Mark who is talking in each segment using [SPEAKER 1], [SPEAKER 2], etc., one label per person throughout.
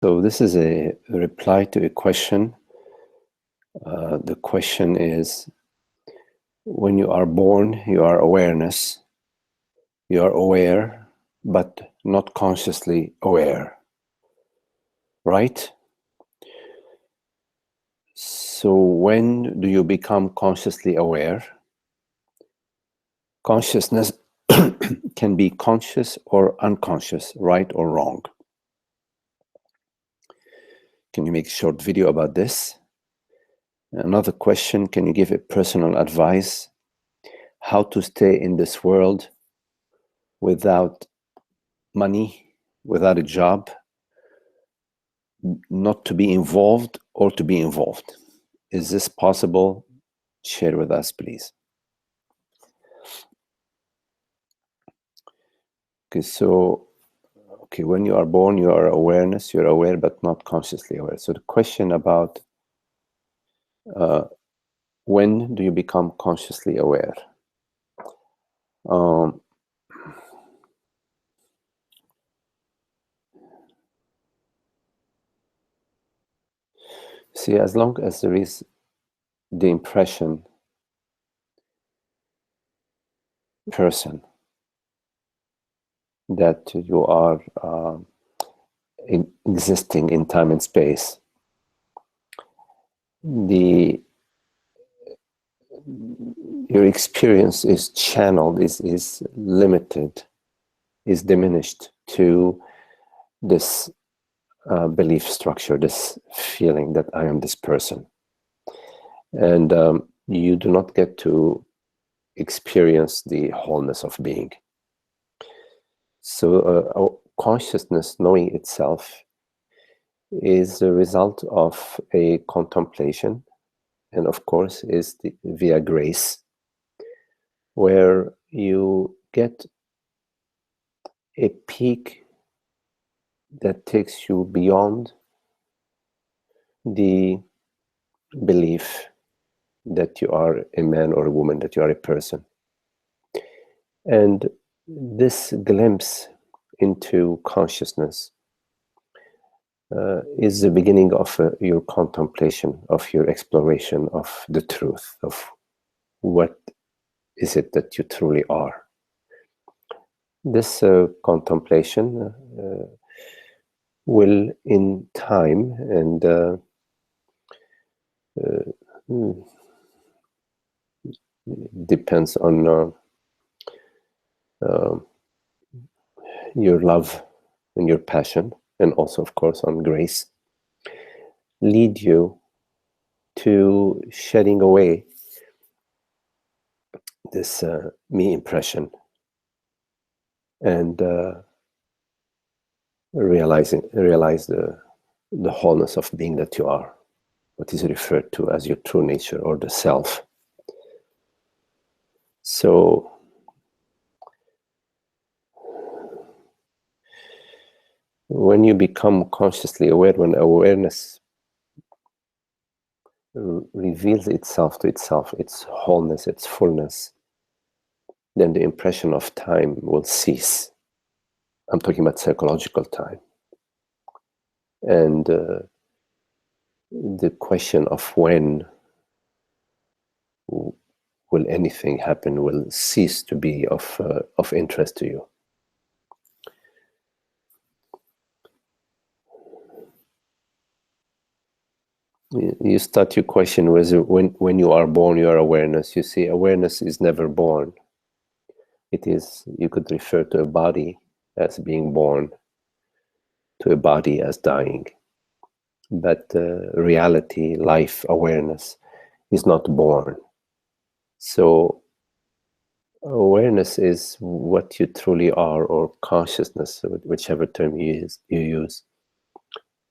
[SPEAKER 1] So this is a reply to a question. The question is, when you are born, you are awareness. You are aware, but not consciously aware. Right? So when do you become consciously aware? Consciousness can be conscious or unconscious, right or wrong. Can you make a short video about this? Another question, can you give a personal advice how to stay in this world without money, without a job, not to be involved or to be involved? Is this possible? Share with us, please. Okay, when you are born, you are awareness, you're aware but not consciously aware. So the question about when do you become consciously aware? See, as long as there is the impression, person, that you are existing in time and space, your experience is channeled, is limited, is diminished to this belief structure, this feeling that I am this person. And you do not get to experience the wholeness of being. So consciousness, knowing itself, is a result of a contemplation, and of course is via grace, where you get a peak that takes you beyond the belief that you are a man or a woman, that you are a person. And this glimpse into consciousness is the beginning of your contemplation, of your exploration of the truth, of what is it that you truly are. This contemplation will, in time, and depends on your love and your passion, and also, of course, on grace, lead you to shedding away this me impression and realize the wholeness of being that you are, what is referred to as your true nature or the self. So when you become consciously aware, when awareness reveals itself to itself, its wholeness, its fullness, then the impression of time will cease. I'm talking about psychological time. And the question of when will anything happen will cease to be of interest to you. You start your question with when you are born, you are awareness. You see, awareness is never born. It is, you could refer to a body as being born, to a body as dying. But reality, life, awareness is not born. So awareness is what you truly are, or consciousness, whichever term you use.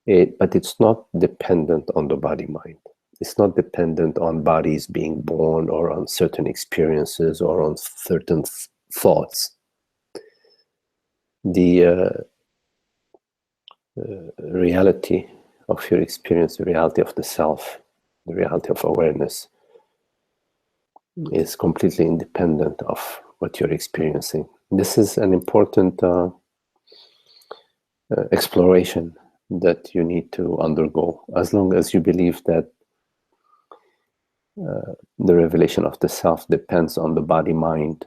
[SPEAKER 1] But it's not dependent on the body-mind. It's not dependent on bodies being born, or on certain experiences, or on certain thoughts. The reality of your experience, the reality of the self, the reality of awareness, is completely independent of what you're experiencing. This is an important exploration that you need to undergo. As long as you believe that the revelation of the self depends on the body-mind,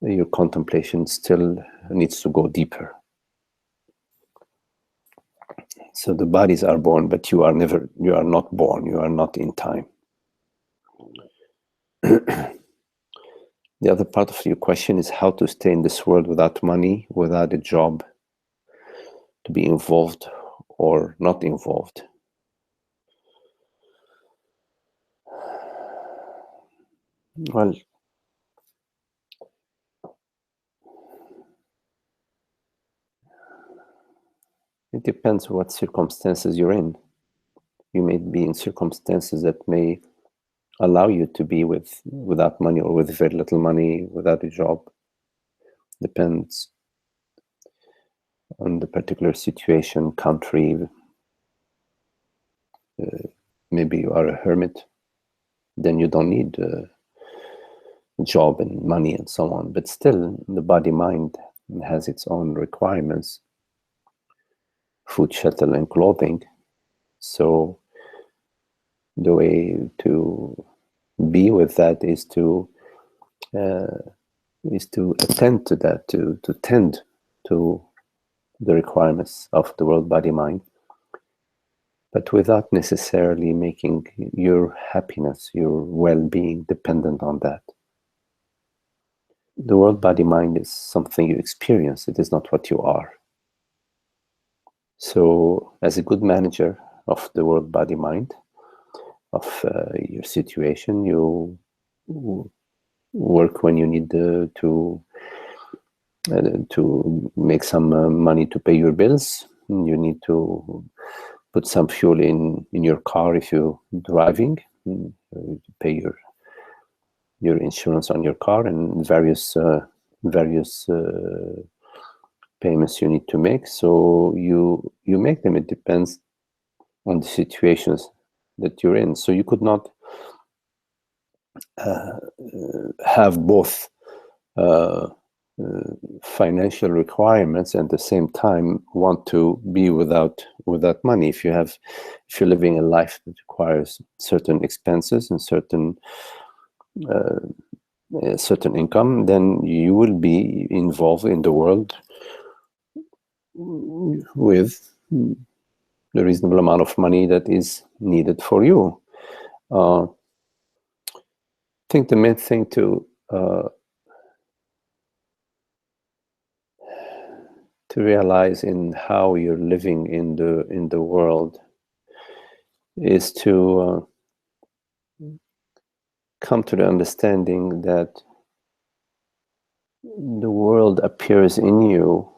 [SPEAKER 1] your contemplation still needs to go deeper. So the bodies are born, but you are not born, you are not in time. The other part of your question is how to stay in this world without money, without a job, to be involved or not involved. Well, it depends what circumstances you're in. You may be in circumstances that may allow you to be without money or with very little money, without a job. Depends on the particular situation, country. Maybe you are a hermit, then you don't need a job and money and so on. But still, the body-mind has its own requirements: food, shelter, and clothing. So the way to be with that is to attend to that, to tend to the requirements of the world, body, mind, but without necessarily making your happiness, your well-being dependent on that. The world, body, mind is something you experience. It is not what you are. So as a good manager of the world, body, mind, of your situation, you work when you need to make some money to pay your bills. You need to put some fuel in your car if you're driving, pay your insurance on your car, and various payments you need to make. So you make them. It depends on the situations that you're in. So you could not have both financial requirements and at the same time want to be without money. If you're living a life that requires certain expenses and certain income, then you will be involved in the world with the reasonable amount of money that is needed for you. I think the main thing to realize in how you're living in the world is to come to the understanding that the world appears in you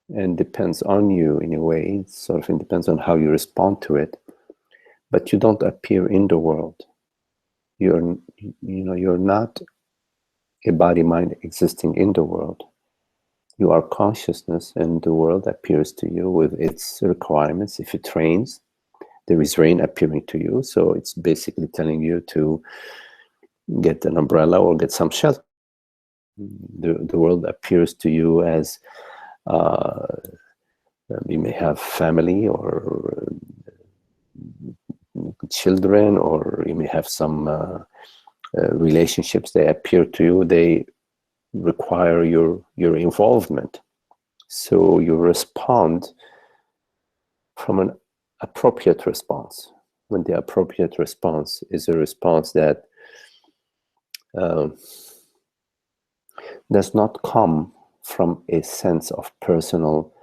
[SPEAKER 1] and depends on you in a way. It sort of depends on how you respond to it, but you don't appear in the world. You're not a body mind existing in the world. You are consciousness, and the world appears to you with its requirements. If it rains, there is rain appearing to you. So it's basically telling you to get an umbrella or get some shelter. The world appears to you as you may have family or children, or you may have some relationships. They appear to you. They require your involvement. So you respond from an appropriate response. When the appropriate response is a response that does not come from a sense of personal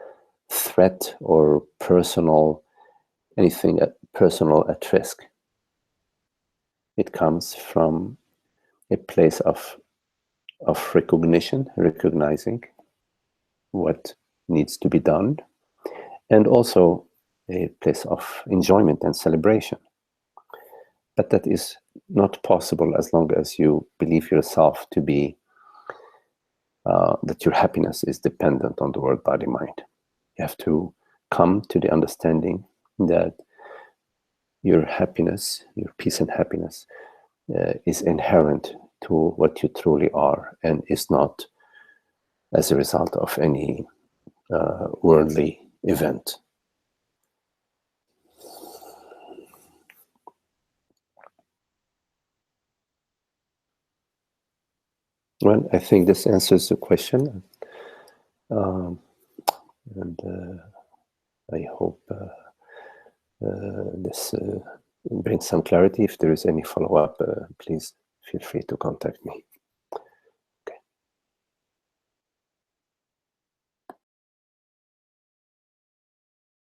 [SPEAKER 1] threat or anything personal at risk. It comes from a place of recognition, recognizing what needs to be done, and also a place of enjoyment and celebration. But that is not possible as long as you believe yourself to be that your happiness is dependent on the world, body, mind. You have to come to the understanding that your happiness, your peace and happiness, is inherent to what you truly are, and is not as a result of any worldly event. Well, I think this answers the question, and I hope this brings some clarity. If there is any follow-up, please feel free to contact me.